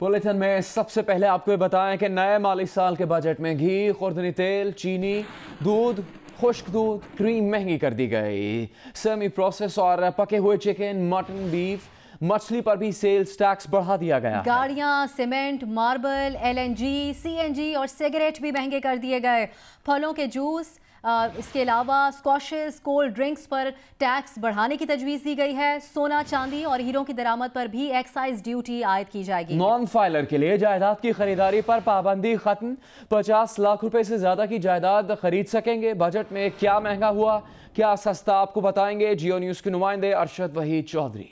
Bulletin में सबसे पहले आपको ये बताएं कि नए माली साल के बजट में घी, खुर्दनी तेल, चीनी, दूध, खुश्क दूध, क्रीम महंगी कर दी गई। सेमी प्रोसेस और पके हुए चिकन, मटन, बीफ, मछली पर भी सेल्स टैक्स बढ़ा दिया गया। गाड़ियां, सीमेंट, मार्बल, LNG, CNG और सिगरेट भी महंगे कर दिए गए। फलों के जूस, इसके अलावा स्क्वाशेस, कोल्ड ड्रिंक्स पर टैक्स बढ़ाने की तजवीज़ दी गई है। सोना, चांदी और हीरों की दरामद पर भी एक्साइज ड्यूटी आयद की जाएगी। नॉन फाइलर के लिए जायदाद की खरीदारी पर पाबंदी खत्म। 50 लाख रुपए से ज्यादा की जायदाद खरीद सकेंगे। बजट में क्या महंगा हुआ, क्या सस्ता, आपको बताएंगे जियो न्यूज के नुमाइंदे अरशद वहीद चौधरी।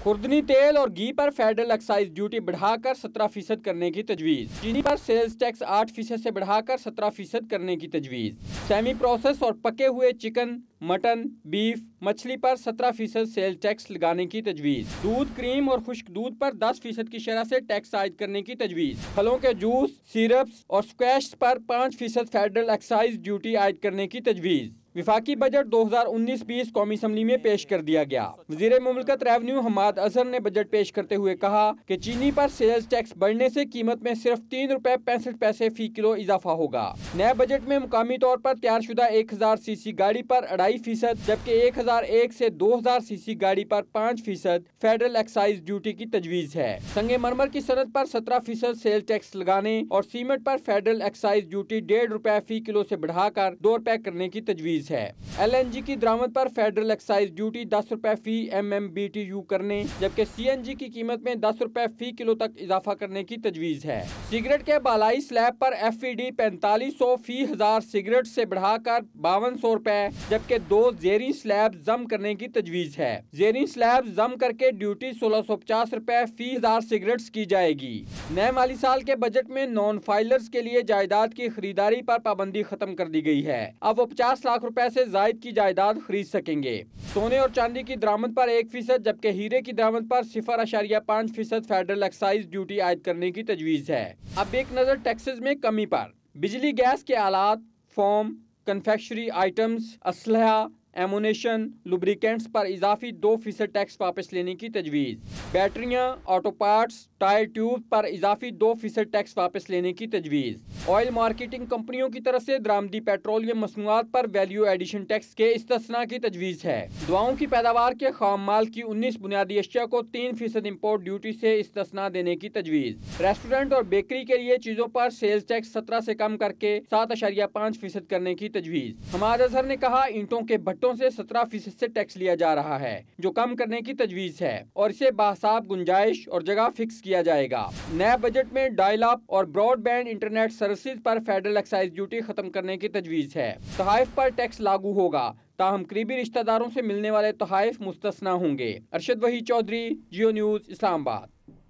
खुर्दनी तेल और घी पर फेडरल एक्साइज ड्यूटी बढ़ाकर 17% करने की तजवीज़। चीनी पर सेल्स टैक्स 8% से बढ़ाकर 17% करने की तजवीज़। सेमी प्रोसेस और पके हुए चिकन, मटन, बीफ, मछली पर 17% सेल्स टैक्स लगाने की तजवीज़। दूध, क्रीम और खुश्क दूध पर 10% की शरह से टैक्स आयद करने की तजवीज़। फलों के जूस, सिरप्स और स्क्वैश पर 5% फेडरल एक्साइज ड्यूटी आयद करने की तजवीज़। विफाकी बजट 2019-20 कौमी असम्बली में पेश कर दिया गया। वज़ीर मुमलिकत रेवेन्यू हमाद अजहर ने बजट पेश करते हुए कहा कि चीनी पर सेल्स टैक्स बढ़ने से कीमत में सिर्फ 3 रुपए 65 पैसे फी किलो इजाफा होगा। नए बजट में मुकामी तौर पर तैयार शुदा 1000 सीसी गाड़ी पर 2.5%, जबकि 1001 से 2000 सीसी गाड़ी पर 5% फेडरल एक्साइज ड्यूटी की तजवीज़ है। संगे मरमर की सनत पर 17% सेल्स टैक्स लगाने और सीमेंट पर फेडरल एक्साइज ड्यूटी 1.5 रुपए फी किलो से बढ़ाकर 2 रुपए करने की तजवीज़ है। LNG की दरामद पर फेडरल एक्साइज ड्यूटी 10 रुपए फी MMBTU करने, जबकि CNG की कीमत में 10 रुपए फी किलो तक इजाफा करने की तजवीज़ है। सिगरेट के बालाई स्लैब पर FED 4500 फी 1000 सिगरेट से बढ़ाकर 5200 रुपए, जबकि 2 जेरी स्लैब जम करने की तजवीज़ है। जेरी स्लैब जम करके ड्यूटी 1650 रुपए फी 1000 सिगरेट्स की जाएगी। नए माली साल के बजट में नॉन फाइलर्स के लिए जायदाद की खरीदारी पर पाबंदी खत्म कर दी गई है। अब वो 50 लाख रुपए से जायद की जायदाद खरीद सकेंगे। सोने और चांदी की दरामद पर 1%, जबकि हीरे की दरामद पर 0.5% फेडरल एक्साइज ड्यूटी आयद करने की तजवीज़ है। अब एक नजर टैक्सेस में कमी पर। बिजली गैस के आलात, फोम, कन्फेक्शनरी आइटम्स, असलहा, एमुनेशन, लुब्रिकेंट्स पर इजाफी 2% टैक्स वापस लेने की तजवीज़। बैटरियां, ऑटो पार्ट्स, टायर ट्यूब पर इजाफी 2% टैक्स वापस लेने की तजवीज़। ऑयल मार्केटिंग कंपनियों की तरफ से दरामदी पेट्रोलियम मसनूआत पर वैल्यू एडिशन टैक्स के इस्तिस्ना की तजवीज़ है। दवाओं की पैदावार के खाम माल की 19 बुनियादी अशिया को 3% इम्पोर्ट ड्यूटी से इस्तिस्ना देने की तजवीज़। रेस्टोरेंट और बेकरी के लिए चीजों पर सेल्स टैक्स 17 से कम करके 7.5% करने की तजवीज़। हमाद अजहर ने कहा, ईंटों के भट्टों से 17% से टैक्स लिया जा रहा है, जो कम करने की तजवीज़ है और इसे बासाब गुंजाइश और जगह फिक्स किया जाएगा। नए बजट में डायल अप और ब्रॉडबैंड इंटरनेट सर्विसेज पर फेडरल एक्साइज ड्यूटी खत्म करने की तजवीज़ है। तोहाइफ पर टैक्स लागू होगा, ताहम करीबी रिश्तेदारों से मिलने वाले तोहाइफ मुस्तस्ना होंगे। अरशद वहीद चौधरी, जियो न्यूज़, इस्लामाबाद।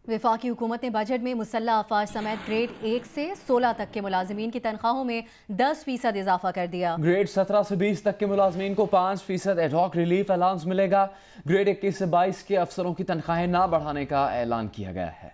वफाकी हुकूमत ने बजट में मुसल्लह अफवाज समेत ग्रेड 1 से 16 तक के मुलाजिमीन की तनख्वाहों में 10% इजाफा कर दिया। ग्रेड 17 से 20 तक के मुलाजिमीन को 5% एडहॉक रिलीफ अलाउंस मिलेगा। ग्रेड 21 से 22 के अफसरों की तनख्वाहें ना बढ़ाने का ऐलान किया गया है।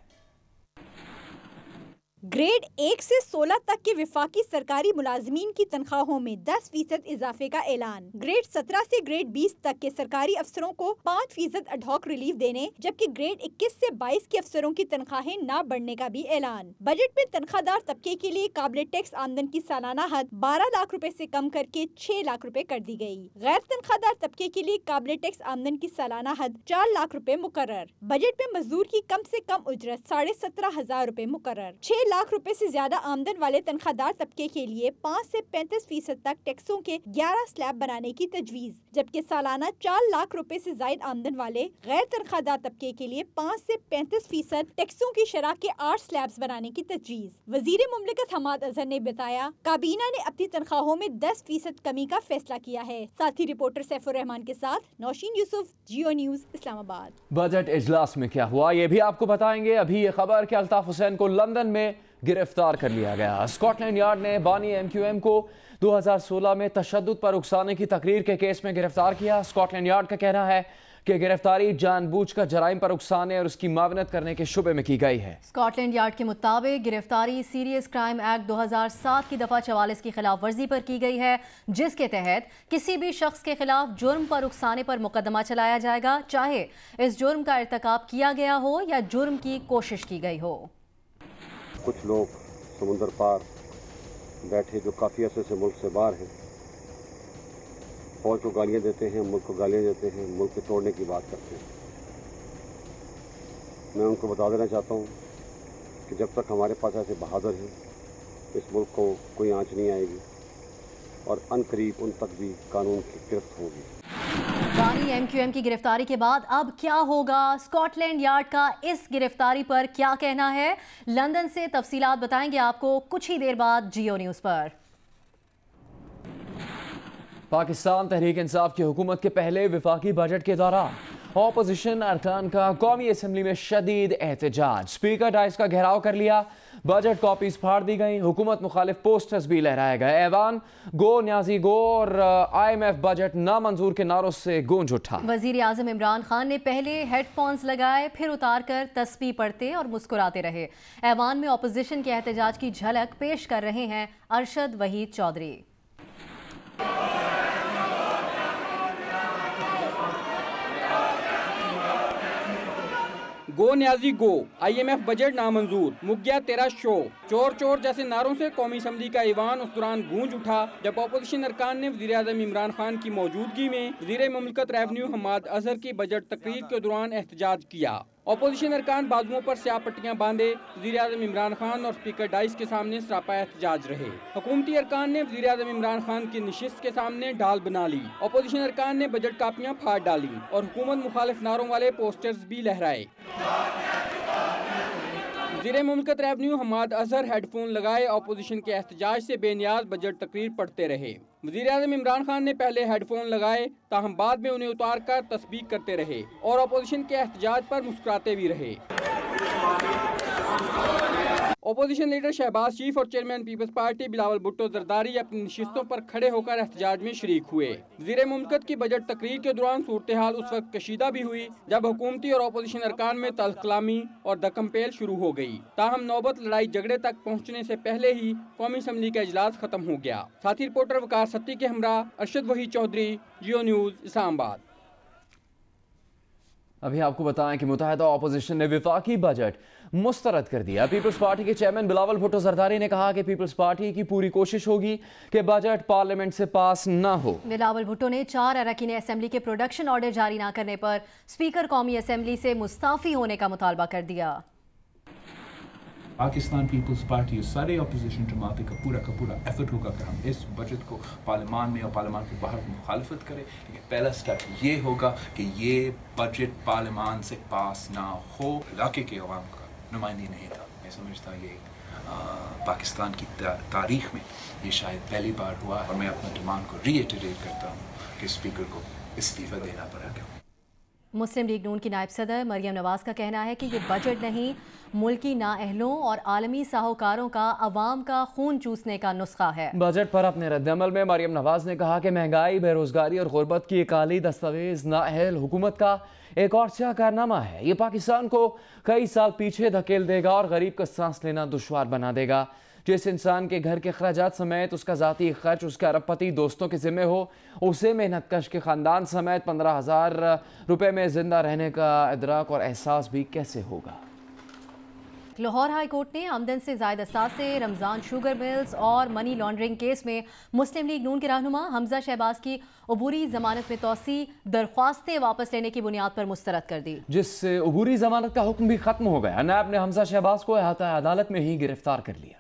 ग्रेड 1 से 16 तक के विफाकी सरकारी मुलाजमीन की तनख्वाहों में 10% इजाफे का ऐलान। ग्रेड 17 से ग्रेड 20 तक के सरकारी अफसरों को 5% एडहॉक रिलीफ देने, जबकि ग्रेड 21 से 22 के अफसरों की तनख्वाहें न बढ़ने का भी ऐलान। बजट में तनख्वाहदार तबके के लिए काबिल टैक्स आमदन की सालाना हद 12 लाख रुपए से कम करके 6 लाख रुपए कर दी गई। गैर तनख्वाहदार तबके के लिए काबिल टैक्स आमदन की सालाना हद 4 लाख रुपए मुकर्रर। बजट में मजदूर की कम से कम उजरत 17,500 रुपए मुकर्रर। 6 लाख रुपए से ज्यादा आमदन वाले तनख्वाहदार तबके के लिए 5 से 35% तक टैक्सों के 11 स्लैब बनाने की तजवीज़, जबकि सालाना 4 लाख रुपए से ज्यादा आमदन वाले गैर तनख्वाहदार तबके के लिए 5 से 35% टैक्सों की शरह के 8 स्लैब्स बनाने की तजवीज़। वज़ीर मुमलिकत हमाद अजहर ने बताया, काबीना ने अपनी तनख्वाहों में 10% कमी का फैसला किया है। साथ ही रिपोर्टर सैफुर रहमान के साथ नौशीन यूसुफ, जियो न्यूज़, इस्लामाबाद। बजट इजलास में क्या हुआ ये भी आपको बताएंगे। अभी ये खबर कि अल्ताफ हुसैन को लंदन में गिरफ्तार कर लिया गया। स्कॉटलैंड यार्ड ने बानी MQM को 2016 में तशद्दुद पर उकसाने की तकरीर के केस में गिरफ्तार किया। स्कॉटलैंड यार्ड का कहना है کہ گرفتاری جان بوجھ کر جرائم پر اکسانے اور اس کی معاونت کرنے کے شبے میں کی گئی ہے۔ اسکاٹ لینڈ یارڈ کے مطابق گرفتاری سیریس کرائم ایکٹ 2007 کی دفعہ 44 کی خلاف ورزی پر کی گئی ہے، جس کے تحت کسی بھی شخص کے خلاف جرم پر اکسانے پر مقدمہ چلایا جائے گا، چاہے اس جرم کا ارتکاب کیا گیا ہو یا جرم کی کوشش کی گئی ہو۔ کچھ لوگ سمندر پار بیٹھے جو کافی عرصے سے ملک سے باہر ہیں، فوج کو گالیاں دیتے ہیں، ملک کو گالیاں دیتے ہیں، ملک کے توڑنے کی بات کرتے ہیں۔ میں ان کو بتا دینا چاہتا ہوں کہ جب تک ہمارے پاس ایسے بہادر ہیں اس ملک کو کوئی آنچ نہیں آئے گی اور ان قریب ان تک بھی قانون کی گرفت ہوگی۔ بانی ایم کیو ایم کی گرفتاری کے بعد اب کیا ہوگا؟ اسکاٹ لینڈ یارڈ کا اس گرفتاری پر کیا کہنا ہے؟ لندن سے تفصیلات بتائیں گے آپ کو کچھ ہی دیر بعد جیو نیوز پر۔ پاکستان تحریک انصاف کی حکومت کے پہلے وفاقی بجٹ کے دوران اپوزیشن ارکان کا قومی اسمبلی میں شدید احتجاج، اسپیکر ڈائس کا گھیراؤ کر لیا، بجٹ کاپیز پھاڑ دی گئیں، حکومت مخالف پوسٹرز بھی لہرائے گئے، ایوان گو نیازی گو اور آئی ایم ایف بجٹ نامنظور کے نعروں سے گونج اٹھا۔ وزیر اعظم عمران خان نے پہلے ہیڈ فونز لگائے، پھر اتار کر تسبیح پڑھتے اور مسکراتے رہے۔ ایوان میں اپوزیشن کے احتجاج کی جھلک پیش کر رہے ہیں ارشد وحید چودھری۔ گو نیازی گو، آئی ایم ایف بجٹ نامنظور، مک گیا تیرا شو، چور چور جیسے نعروں سے قومی اسمبلی کا ایوان اس دوران گونج اٹھا جب اپوزیشن ارکان نے وزیر اعظم عمران خان کی موجودگی میں وزیر مملکت ریونیو حماد اظہر کی بجٹ تقریر کے دوران احتجاج کیا۔ اپوزیشن ارکان بازوؤں پر سیاہ پٹیاں باندھے وزیر اعظم عمران خان اور اسپیکر ڈائس کے سامنے سراپا احتجاج رہے۔ حکومتی ارکان نے وزیر اعظم عمران خان کی نشست کے سامنے ڈھال بنا لی، اپوزیشن ارکان نے بجٹ کاپیاں پھاڑ ڈالی اور حکومت مخالف نعروں والے پوسٹرز بھی لہرائے۔ وزیر مملکت revenue Hammad Azhar head phone لگائے اپوزیشن کے احتجاج سے بے نیاز بجٹ تقریر پڑھتے رہے۔ وزیر اعظم عمران خان نے پہلے ہیڈ فون لگائے تاہم بعد میں انہیں اتار کر تسبیح کرتے رہے اور اپوزیشن کے احتجاج پر مسکراتے بھی رہے۔ اپوزیشن لیڈر شہباز شریف اور chairman Peoples Party Bilawal Bhutto Zardari اپنی نشستوں پر کھڑے ہو کر احتجاج میں شریک ہوئے۔ وزیر مملکت کی بجٹ تقریر کے دوران صورتحال اس وقت کشیدہ بھی ہوئی جب حکومتی اور اپوزیشن ارکان میں تلخ کلامی اور دکم پیل شروع ہو گئی، تاہم نوبت لڑائی جھگڑے تک پہنچنے سے پہلے ہی قومی اسمبلی کا اجلاس ختم ہو گیا۔ ساتھی رپورٹر وقار ستی کے ہمراہ ارشد وحید چودھری، جیو نیوز، اسلام آباد۔ ابھی آپ کو بتائیں کہ متحدہ اپوزیشن نے وفاقی بجٹ مسترد کر دیا۔ پیپلز پارٹی کے چیئرمین بلاول بھٹو زرداری نے کہا کہ پیپلز پارٹی کی پوری کوشش ہوگی کہ بجٹ پارلیمنٹ سے پاس نہ ہو۔ بلاول بھٹو نے 4 اراکین اسمبلی کے پروڈکشن آرڈر جاری نہ کرنے پر اسپیکر قومی اسمبلی سے مستعفی ہونے کا مطالبہ کر دیا۔ پاکستان پیپلز پارٹی سارے اپوزیشن جماعتیں کا پورا ایفرٹ ہوگا کہ ہم اس بجٹ کو پارلیمان میں اور پارلیمان کے باہر مخالفت کریں، لیکن پہلا سٹیپ یہ ہوگا کہ یہ بجٹ پارلیمان سے پاس نہ ہو۔ علاقے کے عوام کا نمائندی نہیں تھا، میں سمجھتا یہ پاکستان کی تاریخ میں یہ شاید پہلی بار ہوا، اور میں اپنا ڈیمانڈ کو ری ایٹریٹ کرتا ہوں کہ اسپیکر کو استعفیٰ دینا پڑا گیا۔ مسلم لیگ نون کی نائب صدر مریم نواز کا کہنا ہے کہ یہ بجٹ نہیں، ملکی نااہلوں اور عالمی ساہوکاروں کا عوام کا خون چوسنے کا نسخہ ہے۔ بجٹ پر اپنے رد عمل میں مریم نواز نے کہا کہ مہنگائی، بے روزگاری اور غربت کی ایک عالی دستاویز نااہل حکومت کا ایک اور سیاہ کارنامہ ہے۔ یہ پاکستان کو کئی سال پیچھے دھکیل دے گا اور غریب کا سانس لینا دشوار بنا دے گا۔ جس انسان کے گھر کے اخراجات سمیت اس کا ذاتی خرچ اس کے ارب پتی دوستوں کے ذمہ ہو، اسے محنت کش کے خاندان سمیت 15,000 روپے میں زندہ رہنے کا ادراک اور احساس بھی کیسے ہوگا؟ لاہور ہائی کورٹ نے آمدن سے زائد اثاثے، رمضان شوگر ملز اور منی لانڈرنگ کیس میں مسلم لیگ نون کے رہنما حمزہ شہباز کی عبوری ضمانت میں توسیع درخواستیں واپس لینے کی بنیاد پر مسترد کر دی، جس سے عبوری ضمانت کا حکم بھی ختم ہو گیا۔ نیب نے حمزہ شہباز کو احاطہ عدالت میں ہی گرفتار کر لیا۔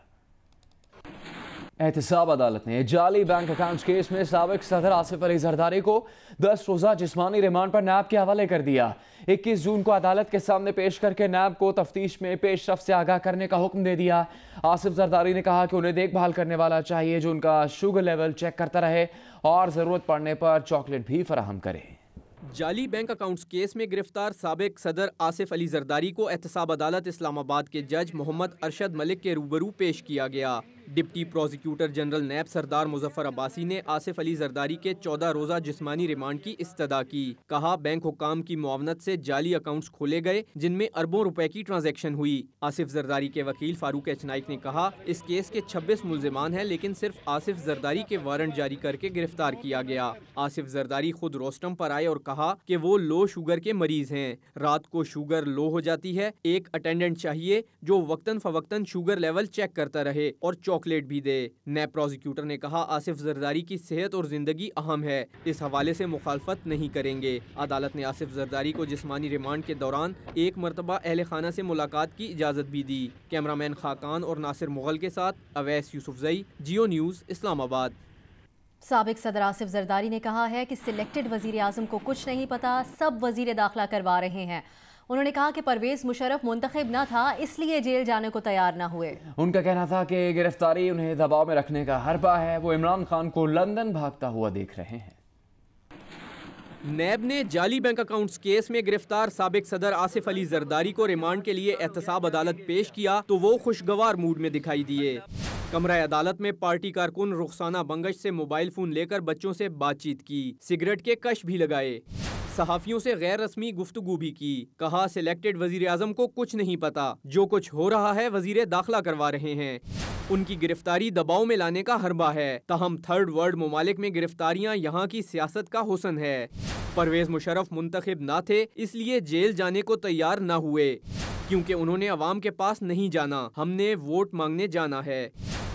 احتساب عدالت نے جعلی بینک اکاؤنٹس کیس میں سابق صدر آصف علی زرداری کو 10 روزہ جسمانی ریمانڈ پر نیب کے حوالے کر دیا۔ 21 جون کو عدالت کے سامنے پیش کر کے نیب کو تفتیش میں پیش رفت سے آگاہ کرنے کا حکم دے دیا۔ آصف زرداری نے کہا کہ انہیں دیکھ بھال کرنے والا چاہیے جو ان کا شوگر لیول چیک کرتا رہے اور ضرورت پڑنے پر چاکلیٹ بھی فراہم کرے۔ جعلی بینک اکاؤنٹس کیس میں گرفتار سابق صدر آصف علی زرداری کو احتساب عدالت اسلام آباد کے جج محمد ارشد ملک کے روبرو پیش کیا گیا۔ डिप्टी प्रोसिक्यूटर जनरल नैब सरदार मुजफ्फर अब्बासी ने आसिफ अली जरदारी के 14 रोजा जिस्मानी रिमांड की इस्तदा की। कहा बैंक हुकाम की मुआवनत से जाली अकाउंट्स खोले गए जिनमें अरबों रुपए की ट्रांजैक्शन हुई। आसिफ जरदारी के वकील फारूक एच नाइक ने कहा इस केस के 26 मुल्जिमान हैं, लेकिन सिर्फ आसिफ जरदारी के वारंट जारी करके गिरफ्तार किया गया। आसिफ जरदारी खुद रोस्टम पर आए और कहा कि वो लो शुगर के मरीज हैं, रात को शुगर लो हो जाती है, एक अटेंडेंट चाहिए जो वक्तन फवक्तन शुगर लेवल चेक करता रहे और चॉकलेट भी दे। नैब प्रोसिक्यूटर ने कहा आसिफ जरदारी की सेहत और जिंदगी अहम है, इस हवाले से मुखालफत नहीं करेंगे। अदालत ने आसिफ जरदारी को जिस्मानी रिमांड के दौरान एक मरतबा अहले खाना से मुलाकात की इजाज़त भी दी। कैमरामैन खाकान और नासिर मुगल के साथ अवैस यूसुफजई, जियो न्यूज़, इस्लामाबाद। साबिक सदर आसिफ जरदारी ने कहा है कि सिलेक्टेड वजीर आजम को कुछ नहीं पता, सब वजीर दाखिला करवा रहे हैं। उन्होंने कहा कि परवेज मुशर्रफ मुंतखब न था, इसलिए जेल जाने को तैयार न हुए। उनका कहना था कि गिरफ्तारी उन्हें दबाव में रखने का हरबा है, वो इमरान खान को लंदन भागता हुआ देख रहे हैं। नैब ने जाली बैंक अकाउंट्स केस में गिरफ्तार साबिक सदर आसिफ अली जरदारी को रिमांड के लिए एहतसाब अदालत पेश किया तो वो खुशगवार मूड में दिखाई दिए। कमरा अदालत में पार्टी कारकुन रुखसाना बंगश से मोबाइल फोन लेकर बच्चों से बातचीत की, सिगरेट के कश भी लगाए, सहाफियों से गैर रस्मी गुफ्तगू भी की। कहा सिलेक्टेड वजीर आजम को कुछ नहीं पता, जो कुछ हो रहा है वजीर दाखिला करवा रहे हैं। उनकी गिरफ्तारी दबाव में लाने का हरबा है। ताहम थर्ड वर्ल्ड ममालिक में गिरफ्तारियां यहाँ की सियासत का हुस्न है। परवेज मुशर्रफ मुंतखब ना थे, इसलिए जेल जाने को तैयार ना हुए, क्योंकि उन्होंने अवाम के पास नहीं जाना, हमने वोट मांगने जाना है।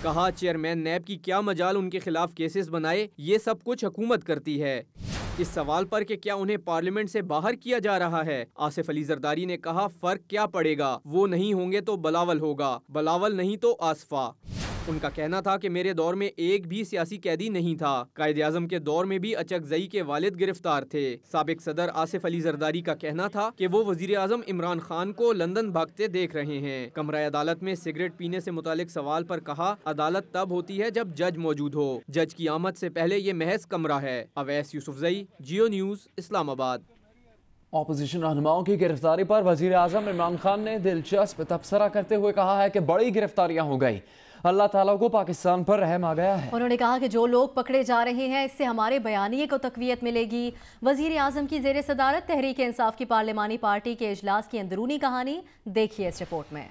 कहा चेयरमैन नैब की क्या मजाल उनके खिलाफ केसेस बनाए, ये सब कुछ हुकूमत करती है। इस सवाल पर कि क्या उन्हें पार्लियामेंट से बाहर किया जा रहा है, आसिफ अली जरदारी ने कहा फर्क क्या पड़ेगा, वो नहीं होंगे तो बलावल होगा, बलावल नहीं तो आसफा। उनका कहना था कि मेरे दौर में एक भी सियासी कैदी नहीं था, कायदे आजम के दौर में भी अचकजई के वालिद गिरफ्तार थे। साबिक सदर आसिफ अली जरदारी का कहना था कि वो वजीर आजम इमरान खान को लंदन भागते देख रहे हैं। कमरा अदालत में सिगरेट पीने से मुतालिक सवाल पर कहा अदालत तब होती है जब जज मौजूद हो, जज की आमद से पहले ये महज कमरा है। अवैस यूसुफजई, जियो न्यूज़, इस्लामाबाद। ऑपोजिशन रहनुमाओं की गिरफ्तारी पर वजीर आजम इमरान खान ने दिलचस्प तबसरा करते हुए कहा है कि बड़ी गिरफ्तारियां हो गई, अल्लाह ताला को पाकिस्तान पर रहम आ गया है। उन्होंने कहा कि जो लोग पकड़े जा रहे हैं इससे हमारे बयानिए को तकवीयत मिलेगी। वजीर आजम की जेर सदारत तहरीक इंसाफ की पार्लिमानी पार्टी के इजलास की अंदरूनी कहानी देखिए इस रिपोर्ट में।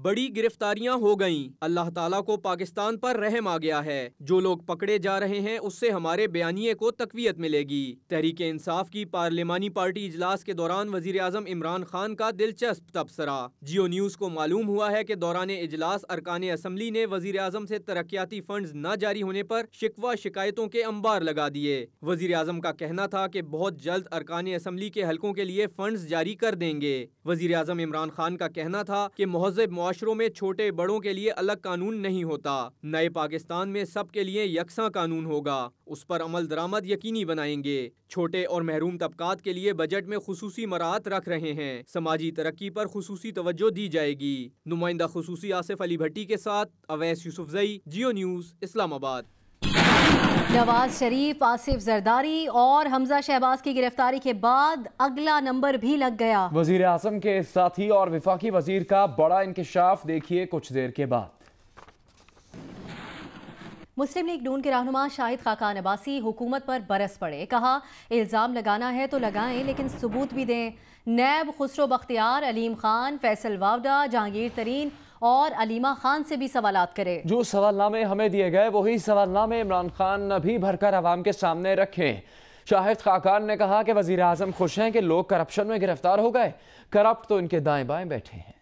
बड़ी गिरफ्तारियां हो गईं, अल्लाह ताला को पाकिस्तान पर रहम आ गया है। जो लोग पकड़े जा रहे हैं उससे हमारे बयानिए को तकवीयत मिलेगी। तहरीक इंसाफ की पार्लिमानी पार्टी इजलास के दौरान वजीर आजम इमरान खान का दिलचस्प तबसरा। जियो न्यूज़ को मालूम हुआ है कि दौरान इजलास अरकान असम्बली ने वजीर आजम से तरक्याती फंड्स न जारी होने पर शिकवा शिकायतों के अंबार लगा दिए। वजीर आजम का कहना था कि बहुत जल्द अरकान असम्बली के हलकों के लिए फंड्स जारी कर देंगे। वजीर आजम इमरान खान का कहना था कि महज़ब मुआशरों में छोटे बड़ों के लिए अलग कानून नहीं होता, नए पाकिस्तान में सब के लिए यकसा कानून होगा, उस पर अमल दरामद यकीनी बनाएंगे। छोटे और महरूम तबकात के लिए बजट में खुसूसी मराहत रख रहे हैं, समाजी तरक्की पर खुसूसी तवज्जो दी जाएगी। नुमाइंदा खुसूसी आसिफ अली भट्टी के साथ अवैस यूसुफजई, जियो न्यूज़, इस्लामाबाद। नवाज शरीफ, आसिफ जरदारी और हमजा शहबाज की गिरफ्तारी के बाद अगला नंबर भी लग गया। वजीर आजम के साथी और विफाकी वजीर का बड़ा इंकशाफ देखिए कुछ देर के बाद। मुस्लिम लीग नून के रहनुमा शाहिद खाकान अब्बासी हुकूमत पर बरस पड़े। कहा इल्जाम लगाना है तो लगाएं, लेकिन सबूत भी दें। नैब खुसरो बख्तियार, अलीम खान, फैसल वावडा, जहांगीर तरीन और अलीमा खान से भी सवालात करे। जो सवालनामे हमें दिए गए वही सवालनामे इमरान खान भी भरकर आवाम के सामने रखें। शाहिद खाकान ने कहा कि वजीर आजम खुश हैं कि लोग करप्शन में गिरफ्तार हो गए, करप्ट तो इनके दाएं बाएं बैठे हैं।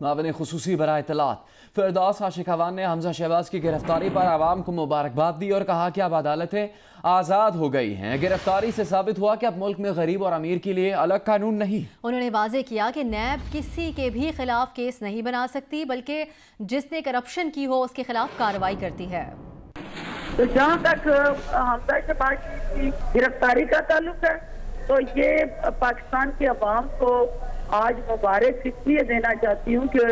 मावने खुसूसी बराए इत्तलात फिरदौस आशिकावान ने हमजा शहबाज की गिरफ्तारी पर आवाम को मुबारकबाद दी और कहा कि अब अदालतें आज़ाद हो गई हैं। गिरफ्तारी से साबित हुआ कि अब मुल्क में गरीब और अमीर के लिए अलग कानून नहीं। उन्होंने वाजे किया कि नैब किसी के भी खिलाफ केस नहीं बना सकती, बल्कि जिसने करप्शन की हो उसके खिलाफ कार्रवाई करती है। तो जहाँ तक हमजा शहबाज की गिरफ्तारी का ताल्लुक है तो ये पाकिस्तान के अवाम को आज मुबारक इसलिए देना चाहती हूँ कि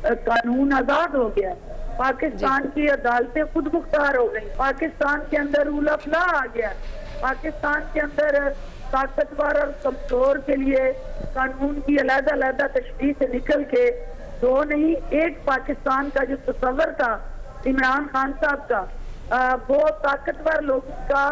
कानून आजाद हो गया, पाकिस्तान की अदालतें खुद मुख्तार हो गई, पाकिस्तान के अंदर उला फला आ गया, पाकिस्तान के अंदर ताकतवर और कमजोर के लिए कानून की अलग-अलग तशरीह से निकल के دو نہیں ایک پاکستان کا جو تصور تھا عمران خان صاحب کا، وہ طاقتور لوگوں کا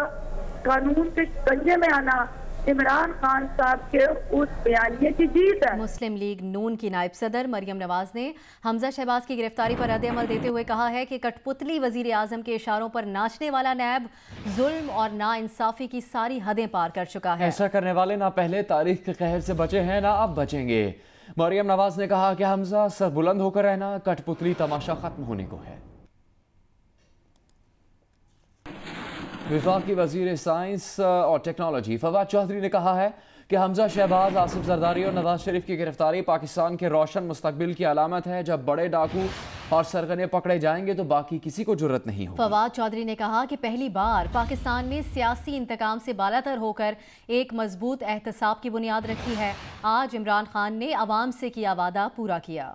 قانون کے کنجے میں آنا عمران خان صاحب کے اس بیانیے کی جیت ہے۔ مسلم لیگ نون کی نائب صدر مریم نواز نے حمزہ شہباز کی گرفتاری پر رد عمل دیتے ہوئے کہا ہے کہ کٹ پتلی وزیر اعظم کے اشاروں پر ناچنے والا نیب ظلم اور ناانصافی کی ساری حدیں پار کر چکا ہے۔ ایسا کرنے والے نہ پہلے تاریخ کے قہر سے بچے ہیں نہ اب بچیں گے۔ مریم نواز نے کہا کہ حمزہ سر بلند ہو کر رہنا، کٹ پتلی تماشا ختم ہونے کو ہے۔ وفاقی وزیر سائنس اور ٹیکنالوجی فواد چودھری نے کہا ہے کہ حمزہ شہباز، آصف زرداری اور نواز شریف کی گرفتاری پاکستان کے روشن مستقبل کی علامت ہے۔ جب بڑے ڈاکو اور سرغنے پکڑے جائیں گے تو باقی کسی کو جرت نہیں ہوگی۔ فواد چودھری نے کہا کہ پہلی بار پاکستان نے سیاسی انتقام سے بالاتر ہو کر ایک مضبوط احتساب کی بنیاد رکھی ہے۔ آج عمران خان نے عوام سے کیا وعدہ پورا کیا۔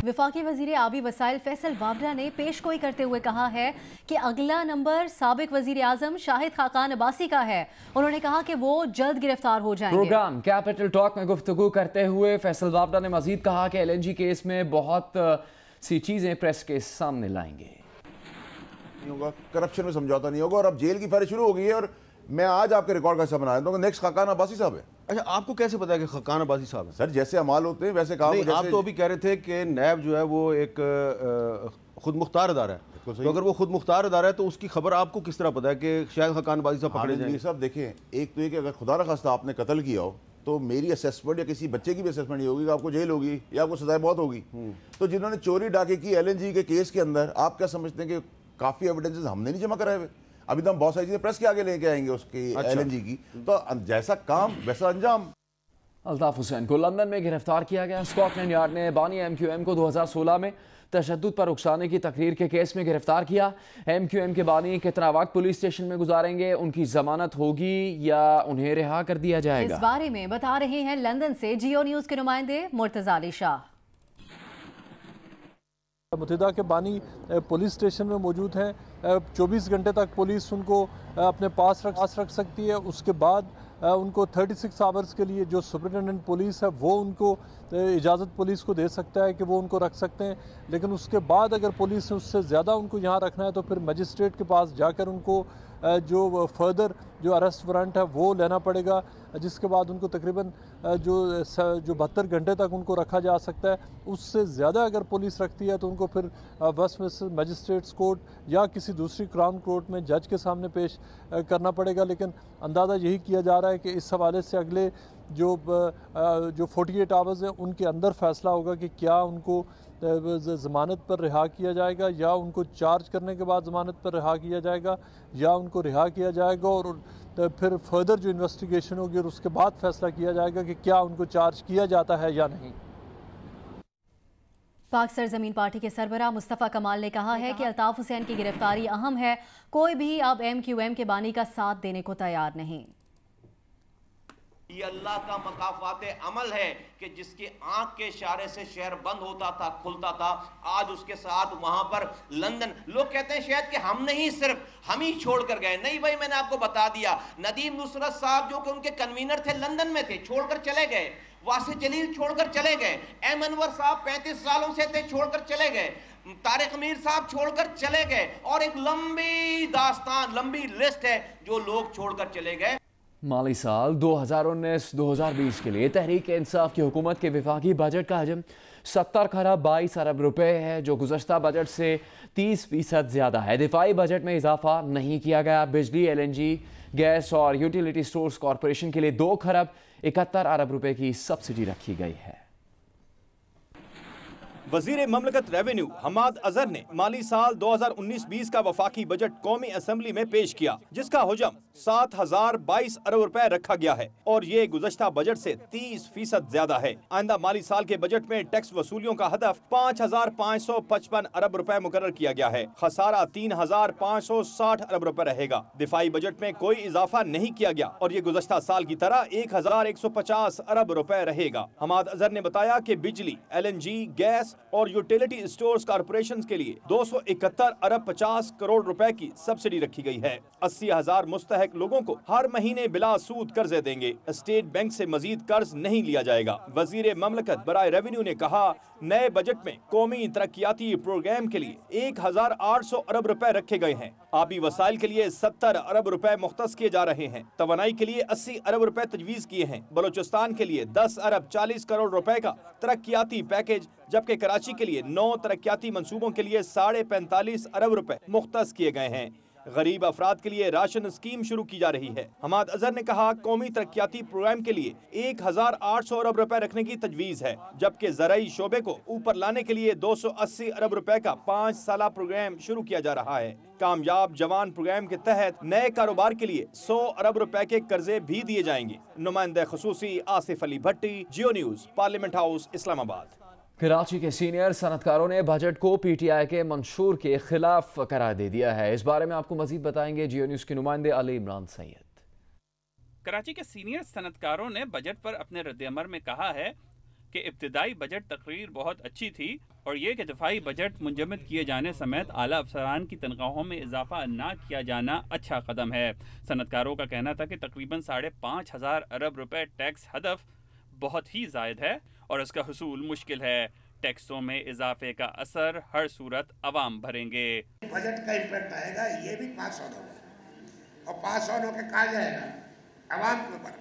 وفاقی وزیر آبی وسائل فیصل وابڈا نے پیش گوئی کرتے ہوئے کہا ہے کہ اگلا نمبر سابق وزیر اعظم شاہد خاقان عباسی کا ہے۔ انہوں نے کہا کہ وہ جلد گرفتار ہو جائیں گے۔ پروگرام کیپٹل ٹاک میں گفتگو کرتے ہوئے فیصل وابڈا نے مزید کہا کہ LNG کیس میں بہت سی چیزیں پریس کے سامنے لائیں گے۔ کرپشن میں سمجھوتا نہیں ہوگا، اور اب جیل کی فہرست شروع ہو گئی ہے، اور میں آج آپ کے ریکارڈ کا حصہ بنا دیتا ہوں کہ نیکسٹ خاقان عباسی صاحب ہے۔ اچھا، آپ کو کیسے پتا ہے کہ خاقان عباسی صاحب ہیں؟ سر جیسے اعمال ہوتے ہیں ویسے کام۔ آپ تو ابھی کہہ رہے تھے کہ نیب جو ہے وہ ایک خود مختار ادارہ ہے، تو اگر وہ خود مختار ادارہ ہے تو اس کی خبر آپ کو کس طرح پتا ہے کہ شاید خاقان عباسی صاحب پکڑے جائیں؟ صاحب دیکھیں، ایک تو یہ کہ اگر خدا نخواستہ آپ نے قتل کیا ہو تو میری اسیسمنٹ یا کسی بچے کی بھی اسیسمنٹ نہیں ہوگی کہ آپ کو جیل ہوگی یا آپ کو سزائے موت ہوگی۔ تو جنہوں نے چوری ڈاکے کی LNG کے کیس کے اندر، آپ کیا سمجھتے ہیں کہ کافی ایویڈنسز ہم نے نہیں جمع کرائے ہوئے؟ ابھی تو ہم بہت ساری چیزیں پریس کے آگے لے کے آئیں گے اس کی LNG کی، تو جیسا کام ویسا انجام۔ الطاف حسین کو لندن میں گرفتار کیا گیا۔ اسکاٹ لینڈ یارڈ نے بانی MQM کو 2016 میں تشدد پر اکسانے کی تقریر کے کیس میں گرفتار کیا۔ MQM کے بانی کتنا وقت پولیس اسٹیشن میں گزاریں گے، ان کی ضمانت ہوگی یا انہیں رہا کر دیا جائے گا؟ اس بارے میں بتا رہے ہیں لندن سے جیو نیوز کے نمائندے مرتضی علی شاہ۔ متحدہ کے بانی پولیس اسٹیشن میں موجود ہیں، 24 گھنٹے تک پولیس ان کو اپنے پاس رکھ سکتی ہے۔ اس کے بعد ان کو 36 آورز کے لیے جو سپرنٹینڈنٹ پولیس ہے وہ ان کو اجازت پولیس کو دے سکتا ہے کہ وہ ان کو رکھ سکتے ہیں، لیکن اس کے بعد اگر پولیس نے اس سے زیادہ ان کو یہاں رکھنا ہے تو پھر مجسٹریٹ کے پاس جا کر ان کو جو فردر جو ارسٹ وارنٹ ہے وہ لینا پڑے گا، جس کے بعد ان کو تقریباً جو 72 گھنٹے تک ان کو رکھا جا سکتا ہے۔ اس سے زیادہ اگر پولیس رکھتی ہے تو ان کو پھر ویسٹ منسٹر مجسٹریٹس کورٹ یا کسی دوسری کراؤن کورٹ میں جج کے سامنے پیش کرنا پڑے گا، لیکن اندازہ یہی کیا جا رہا ہے کہ اس حوالے سے اگلے جو 48 آورز ہیں ان کے اندر فیصلہ ہوگا کہ کیا ان کو ضمانت پر رہا کیا جائے گا یا ان کو چارج کرنے کے بعد ضمانت پر رہا کیا جائے گا یا ان کو رہا کیا جائے گا، اور پھر فردر جو انویسٹیگیشن ہوگی اور اس کے بعد فیصلہ کیا جائے گا کہ کیا ان کو چارج کیا جاتا ہے یا نہیں۔ پاک سرزمین پارٹی کے سربراہ مصطفیٰ کمال نے کہا ہے کہ الطاف حسین کی گرفتاری اہم ہے، کوئی بھی اب MQM کے بانی کا ساتھ دینے کو تیار نہیں۔ یہ اللہ کا مکافات عمل ہے کہ جس کے آنکھ کے اشارے سے شہر بند ہوتا تھا کھلتا تھا، آج اس کے ساتھ وہاں پر لندن، لوگ کہتے ہیں شاید کہ ہم نہیں صرف ہم ہی چھوڑ کر گئے، نہیں بھائی، میں نے آپ کو بتا دیا، ندیم نصرت صاحب جو کہ ان کے کنوینر تھے لندن میں تھے، چھوڑ کر چلے گئے، واسع جلیل چھوڑ کر چلے گئے، ایم انور صاحب 35 سالوں سے تھے، چھوڑ کر چلے گئے، طارق امیر صاحب چھوڑ کر چلے گئے، اور ایک لمبی داستان، لمبی لسٹ ہے جو لوگ چھوڑ کر چلے گئے۔ مالی سال 2019-2020 کے لیے تحریک انصاف کی حکومت کے وفاقی بجٹ کا حجم 70 خراب 22 ارب روپے ہے، جو گزشتہ بجٹ سے 30% زیادہ ہے۔ دفاعی بجٹ میں اضافہ نہیں کیا گیا۔ بجلی، LNG، گیس اور یوٹیلیٹی سٹورز کارپوریشن کے لیے 2 خراب 71 ارب روپے کی سبسڈی رکھی گئی ہے۔ وزیر مملکت ریونیو حماد اظہر نے مالی سال 2019-20 کا وفاقی بجٹ قومی اسمبلی میں پیش کیا، جس کا حجم 7022 ارب روپے رکھا گیا ہے، اور یہ گزشتہ بجٹ سے 30% زیادہ ہے۔ آئندہ مالی سال کے بجٹ میں ٹیکس وصولیوں کا ہدف 5555 ارب روپے مقرر کیا گیا ہے، خسارہ 3560 ارب روپے رہے گا۔ دفاعی بجٹ میں کوئی اضافہ نہیں کیا گیا، اور یہ گزشتہ سال کی طرح 1150 ارب روپے رہے گا۔ حماد اظہر نے بتایا کہ بجلی، LNG، گیس اور یوٹیلیٹی سٹورز کارپوریشن کے لیے 271 ارب 50 کروڑ روپے کی سبسڈی رکھی گئی ہے۔ 80,000 مستحق लायक लोगों को हर महीने बिला सूद कर्जे देंगे। स्टेट बैंक से मजीद कर्ज नहीं लिया जाएगा। वजीर ममलकत बराए रेवेन्यू ने कहा, नए बजट में कौमी तरक्याती प्रोग्राम के लिए 1800 अरब रुपए रखे गए हैं। आबी वसाइल के लिए 70 अरब रुपए मुख्तस किए जा रहे हैं। तवानाई के लिए 80 अरब रुपए तजवीज़ किए हैं। बलोचिस्तान के लिए 10 अरब 40 करोड़ रुपए का तरक्याती पैकेज, जबकि कराची के लिए 9 तरक्याती मंसूबों के लिए 45.5 अरब रुपए मुख्तस किए गए हैं। गरीब अफराद के लिए राशन स्कीम शुरू की जा रही है। हमाद अजहर ने कहा, कौमी तरक्याती प्रोग्राम के लिए 1800 अरब रुपए रखने की तजवीज़ है, जबकि ज़राई शोबे को ऊपर लाने के लिए 280 अरब रुपए का 5 साला प्रोग्राम शुरू किया जा रहा है। कामयाब जवान प्रोग्राम के तहत नए कारोबार के लिए 100 अरब रुपए के कर्जे भी दिए जाएंगे। नुमाइंदे खुसूसी Asif Ali Bhatti, Geo News, parliament house, Islamabad. Karachi के सीनियर सनतकारों ने बजट को PTI के मंशूर के खिलाफ करार दे दिया है। इस बारे में आपको मजीद बताएंगे जियो न्यूज़ के नुमाइंदे अली इमरान सैयद। कराची के सीनियर सनतकारों ने बजट पर अपने रद्द-ए-अमल में कहा है कि इब्तिदाई बजट तकरीर बहुत अच्छी थी और ये कि दफाई बजट मुंजमद किए जाने समेत आला अफसरान की तनख्वाहों में इजाफा ना किया जाना अच्छा कदम है। सनतकारों का कहना था कि तकरीबन 5,500 अरब रुपए टैक्स हदफ बहुत ही ज़ायद है और इसका हुसूल मुश्किल है। टैक्सों में इजाफे का असर हर सूरत अवाम भरेंगे। बजट का इम्पैक्ट आएगा, ये भी पास ऑन होगा और पास ऑन होकर कहा जाएगा अवाम के ऊपर,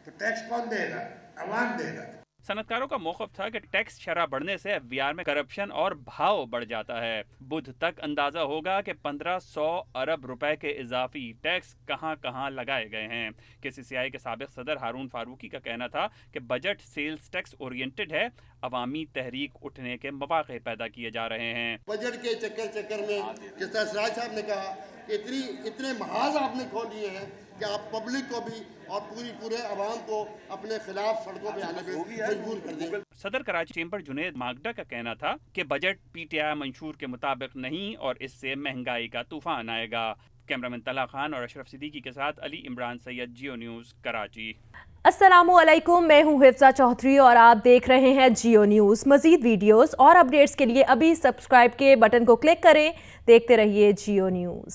तो टैक्स कौन देगा? अवाम देगा। सनतकारों का मौक़िफ़ था कि टैक्स शरह बढ़ने से FBR में करप्शन और भाव बढ़ जाता है। बुध तक अंदाज़ा होगा कि 1500 अरब रुपए के इजाफी टैक्स कहां कहां लगाए गए हैं। KCCI के साबिक़ सदर हारून फारूकी का कहना था कि बजट सेल्स टैक्स ओरिएंटेड है, अवामी तहरीक उठने के मौक़े पैदा किए जा रहे हैं। बजट के चक्कर में जिस तरह सिराज साहब ने कहा कि इतने महाज आपने खोल लिए हैं कि आप पब्लिक को भी और पूरे अवाम को अपने खिलाफ सड़कों पे आने पे मजबूर कर देंगे। सदर कराची चेंबर जुनेद मागडा का कहना था कि बजट PTI मंशूर के मुताबिक नहीं और इससे महंगाई का तूफान आएगा। कैमरामैन तला खान और अशरफ सिद्दीकी के साथ अली इमरान सैयद, जियो न्यूज़, कराची। अस्सलामुअलैकुम, मैं हूँ हिफ्जा चौधरी और आप देख रहे हैं जियो न्यूज़। मज़ीद वीडियोस और अपडेट्स के लिए अभी सब्सक्राइब के बटन को क्लिक करें। देखते रहिए जियो न्यूज़।